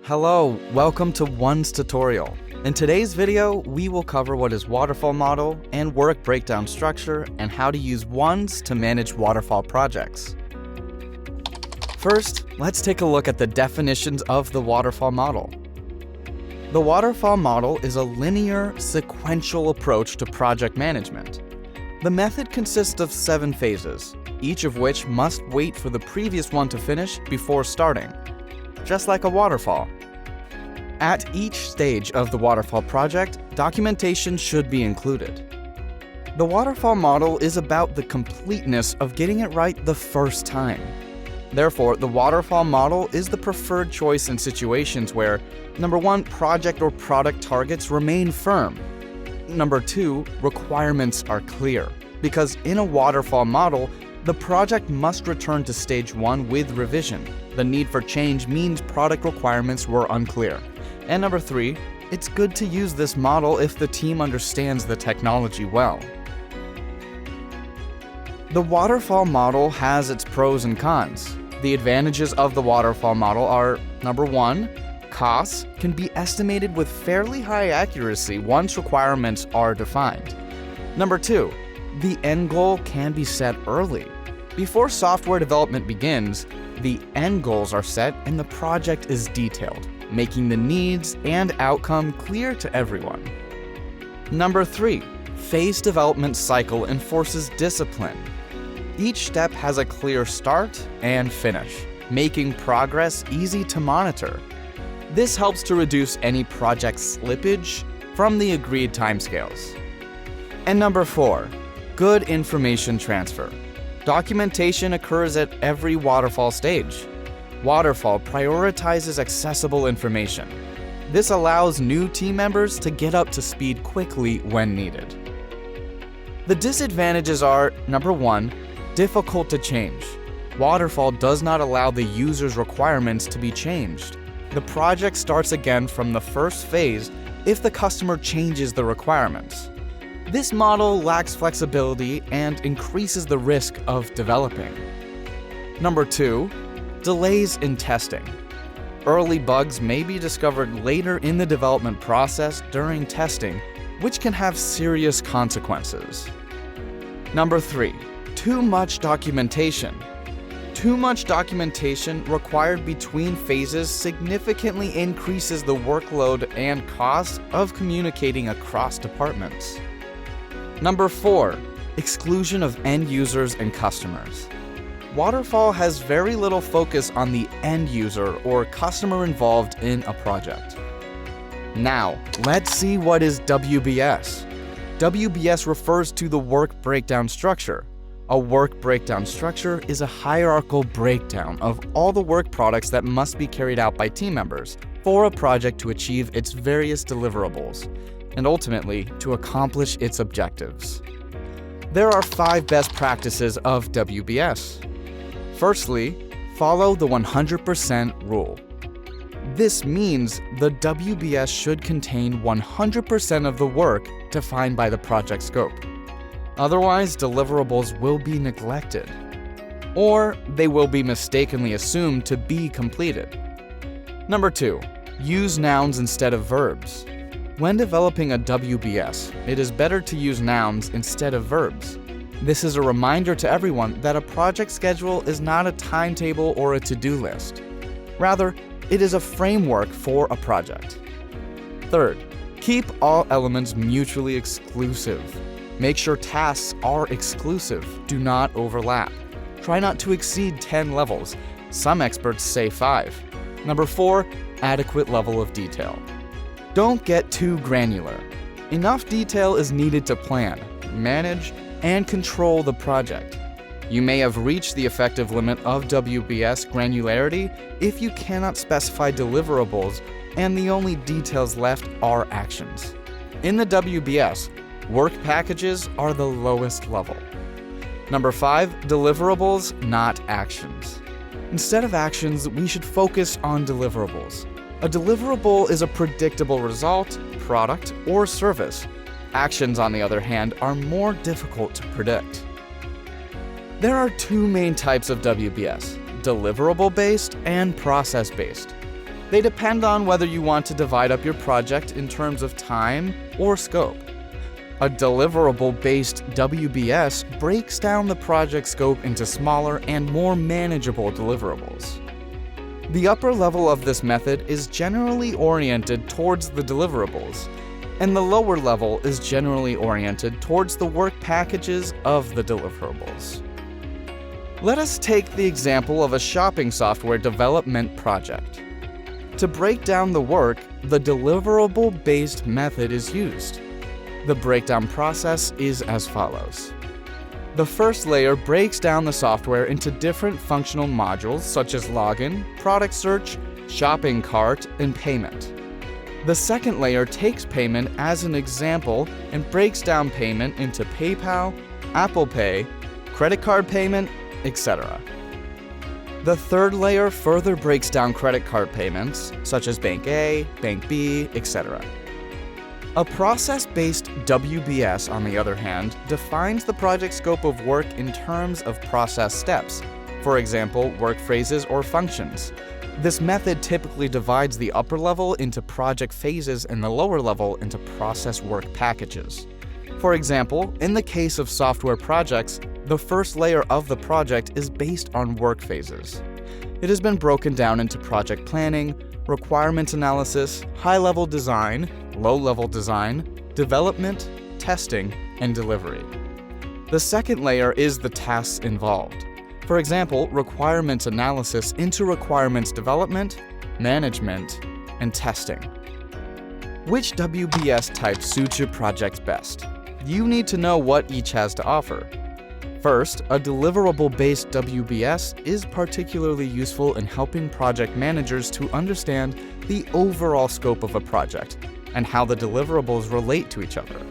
Hello, welcome to ONES tutorial. In today's video, we will cover what is waterfall model and work breakdown structure and how to use ONES to manage waterfall projects. First, let's take a look at the definitions of the waterfall model. The waterfall model is a linear, sequential approach to project management. The method consists of 7 phases, each of which must wait for the previous one to finish before starting, just like a waterfall. At each stage of the waterfall project, documentation should be included. The waterfall model is about the completeness of getting it right the first time. Therefore, the waterfall model is the preferred choice in situations where, number 1, project or product targets remain firm. Number 2, requirements are clear, because in a waterfall model, the project must return to stage 1 with revision. The need for change means product requirements were unclear. And number 3, it's good to use this model if the team understands the technology well. The waterfall model has its pros and cons. The advantages of the waterfall model are, number 1, costs can be estimated with fairly high accuracy once requirements are defined. Number 2, the end goal can be set early. Before software development begins, the end goals are set and the project is detailed, making the needs and outcome clear to everyone. Number 3, phased development cycle enforces discipline. Each step has a clear start and finish, making progress easy to monitor. This helps to reduce any project slippage from the agreed timescales. And number 4, good information transfer. Documentation occurs at every waterfall stage. Waterfall prioritizes accessible information. This allows new team members to get up to speed quickly when needed. The disadvantages are, number 1, difficult to change. Waterfall does not allow the user's requirements to be changed. The project starts again from the first phase if the customer changes the requirements. This model lacks flexibility and increases the risk of developing. Number 2, delays in testing. Early bugs may be discovered later in the development process during testing, which can have serious consequences. Number 3, too much documentation. Too much documentation required between phases significantly increases the workload and cost of communicating across departments. Number 4, exclusion of end users and customers. Waterfall has very little focus on the end user or customer involved in a project. Now, let's see what is WBS. WBS refers to the work breakdown structure. A work breakdown structure is a hierarchical breakdown of all the work products that must be carried out by team members for a project to achieve its various deliverables, and ultimately to accomplish its objectives. There are 5 best practices of WBS. Firstly, follow the 100% rule. This means the WBS should contain 100% of the work defined by the project scope. Otherwise, deliverables will be neglected, or they will be mistakenly assumed to be completed. Number 2, use nouns instead of verbs. When developing a WBS, it is better to use nouns instead of verbs. This is a reminder to everyone that a project schedule is not a timetable or a to-do list. Rather, it is a framework for a project. Third, keep all elements mutually exclusive. Make sure tasks are exclusive, do not overlap. Try not to exceed 10 levels. Some experts say 5. Number 4, adequate level of detail. Don't get too granular. Enough detail is needed to plan, manage, and control the project. You may have reached the effective limit of WBS granularity if you cannot specify deliverables and the only details left are actions. In the WBS, work packages are the lowest level. Number 5, deliverables, not actions. Instead of actions, we should focus on deliverables. A deliverable is a predictable result, product, or service. Actions, on the other hand, are more difficult to predict. There are 2 main types of WBS, deliverable-based and process-based. They depend on whether you want to divide up your project in terms of time or scope. A deliverable-based WBS breaks down the project scope into smaller and more manageable deliverables. The upper level of this method is generally oriented towards the deliverables, and the lower level is generally oriented towards the work packages of the deliverables. Let us take the example of a shopping software development project. To break down the work, the deliverable-based method is used. The breakdown process is as follows. The first layer breaks down the software into different functional modules such as login, product search, shopping cart, and payment. The second layer takes payment as an example and breaks down payment into PayPal, Apple Pay, credit card payment, etc. The third layer further breaks down credit card payments, such as Bank A, Bank B, etc. A process-based WBS, on the other hand, defines the project scope of work in terms of process steps, for example, work phrases or functions. This method typically divides the upper level into project phases and the lower level into process work packages. For example, in the case of software projects, the first layer of the project is based on work phases. It has been broken down into project planning, requirements analysis, high-level design, low-level design, development, testing, and delivery. The second layer is the tasks involved. For example, requirements analysis into requirements development, management, and testing. Which WBS type suits your project best? You need to know what each has to offer. First, a deliverable-based WBS is particularly useful in helping project managers to understand the overall scope of a project and how the deliverables relate to each other.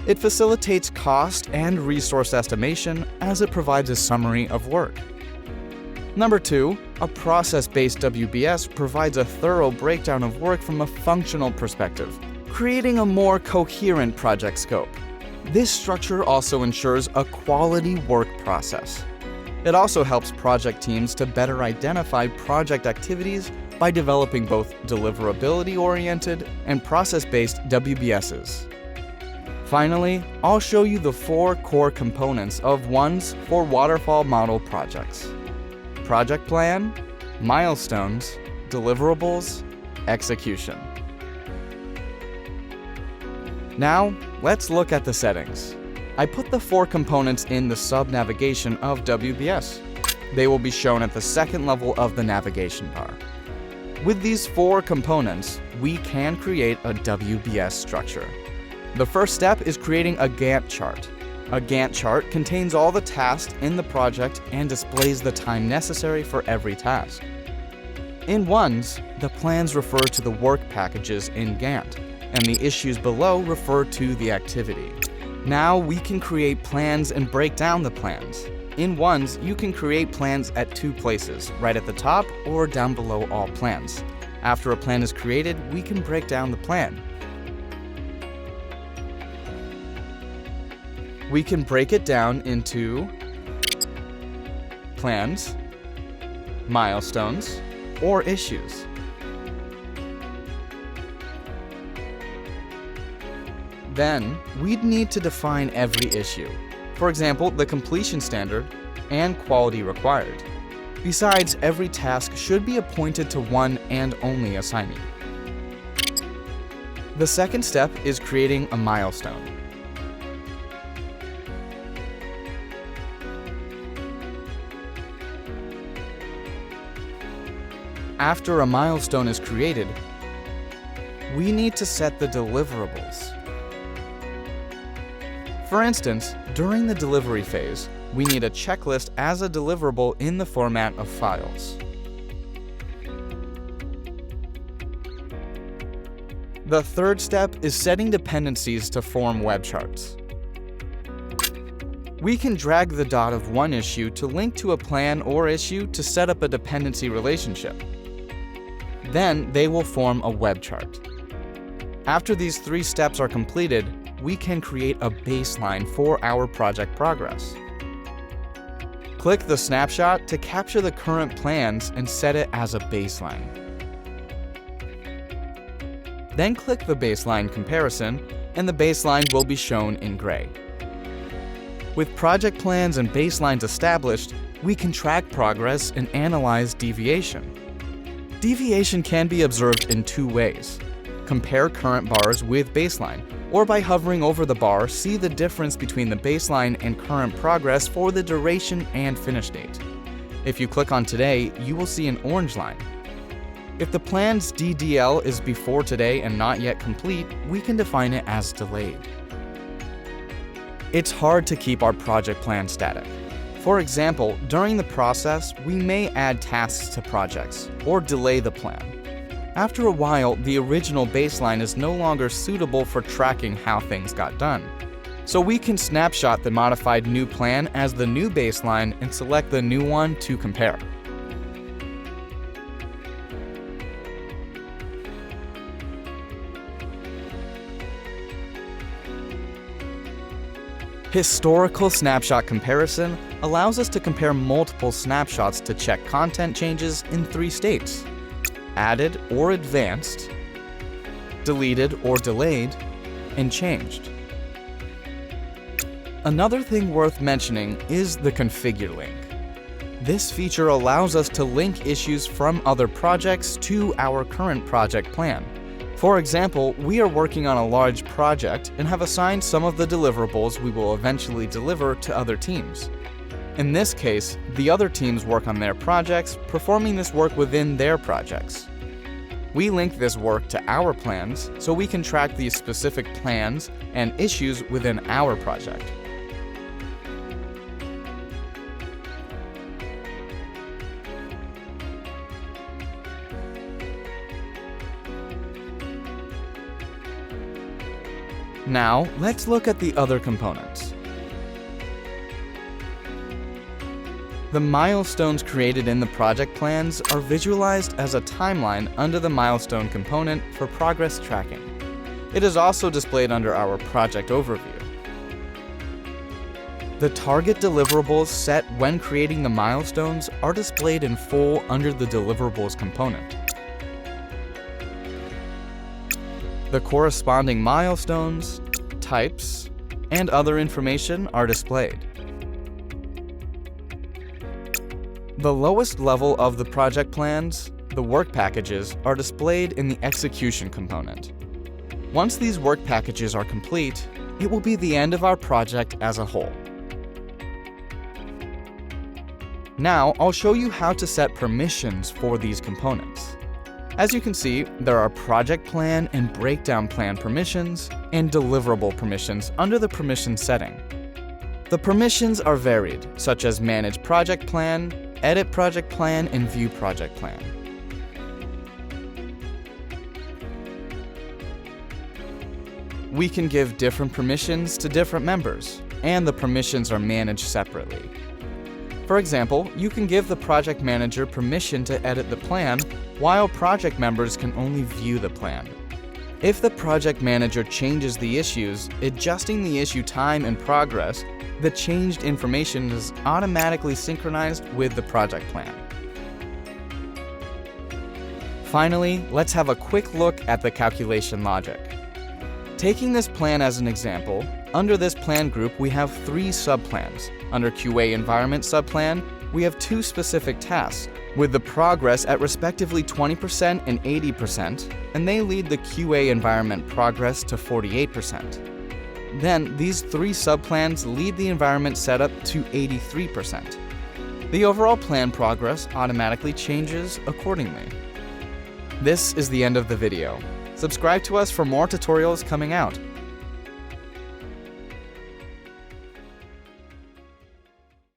It facilitates cost and resource estimation as it provides a summary of work. Number 2, a process-based WBS provides a thorough breakdown of work from a functional perspective, creating a more coherent project scope. This structure also ensures a quality work process. It also helps project teams to better identify project activities by developing both deliverability-oriented and process-based WBSs. Finally, I'll show you the 4 core components of ONES for waterfall model projects: project plan, milestones, deliverables, execution. Now, let's look at the settings. I put the 4 components in the sub-navigation of WBS. They will be shown at the second level of the navigation bar. With these 4 components, we can create a WBS structure. The first step is creating a Gantt chart. A Gantt chart contains all the tasks in the project and displays the time necessary for every task. In ONES, the plans refer to the work packages in Gantt, and the issues below refer to the activity. Now we can create plans and break down the plans. In ONES, you can create plans at 2 places, right at the top or down below all plans. After a plan is created, we can break down the plan. We can break it down into plans, milestones, or issues. Then, we'd need to define every issue. For example, the completion standard and quality required. Besides, every task should be appointed to one and only assignee. The second step is creating a milestone. After a milestone is created, we need to set the deliverables. For instance, during the delivery phase, we need a checklist as a deliverable in the format of files. The third step is setting dependencies to form web charts. We can drag the dot of one issue to link to a plan or issue to set up a dependency relationship. Then they will form a web chart. After these 3 steps are completed, we can create a baseline for our project progress. Click the snapshot to capture the current plans and set it as a baseline. Then click the baseline comparison, and the baseline will be shown in gray. With project plans and baselines established, we can track progress and analyze deviation. Deviation can be observed in two ways. Compare current bars with baseline, or by hovering over the bar, see the difference between the baseline and current progress for the duration and finish date. If you click on today, you will see an orange line. If the plan's DDL is before today and not yet complete, we can define it as delayed. It's hard to keep our project plan static. For example, during the process, we may add tasks to projects or delay the plan. After a while, the original baseline is no longer suitable for tracking how things got done. So we can snapshot the modified new plan as the new baseline and select the new one to compare. Historical snapshot comparison allows us to compare multiple snapshots to check content changes in 3 states: added or advanced, deleted or delayed, and changed. Another thing worth mentioning is the configure link. This feature allows us to link issues from other projects to our current project plan. For example, we are working on a large project and have assigned some of the deliverables we will eventually deliver to other teams. In this case, the other teams work on their projects, performing this work within their projects. We link this work to our plans so we can track these specific plans and issues within our project. Now, let's look at the other components. The milestones created in the project plans are visualized as a timeline under the milestone component for progress tracking. It is also displayed under our project overview. The target deliverables set when creating the milestones are displayed in full under the deliverables component. The corresponding milestones, types, and other information are displayed. The lowest level of the project plans, the work packages, are displayed in the execution component. Once these work packages are complete, it will be the end of our project as a whole. Now, I'll show you how to set permissions for these components. As you can see, there are project plan and breakdown plan permissions and deliverable permissions under the permission setting. The permissions are varied, such as manage project plan, edit project plan, and view project plan. We can give different permissions to different members, and the permissions are managed separately. For example, you can give the project manager permission to edit the plan, while project members can only view the plan. If the project manager changes the issues, adjusting the issue time and progress, the changed information is automatically synchronized with the project plan. Finally, let's have a quick look at the calculation logic. Taking this plan as an example, under this plan group we have 3 subplans. Under QA environment subplan, we have 2 specific tasks, with the progress at respectively 20% and 80%, and they lead the QA environment progress to 48%. Then, these 3 subplans lead the environment setup to 83%. The overall plan progress automatically changes accordingly. This is the end of the video. Subscribe to us for more tutorials coming out.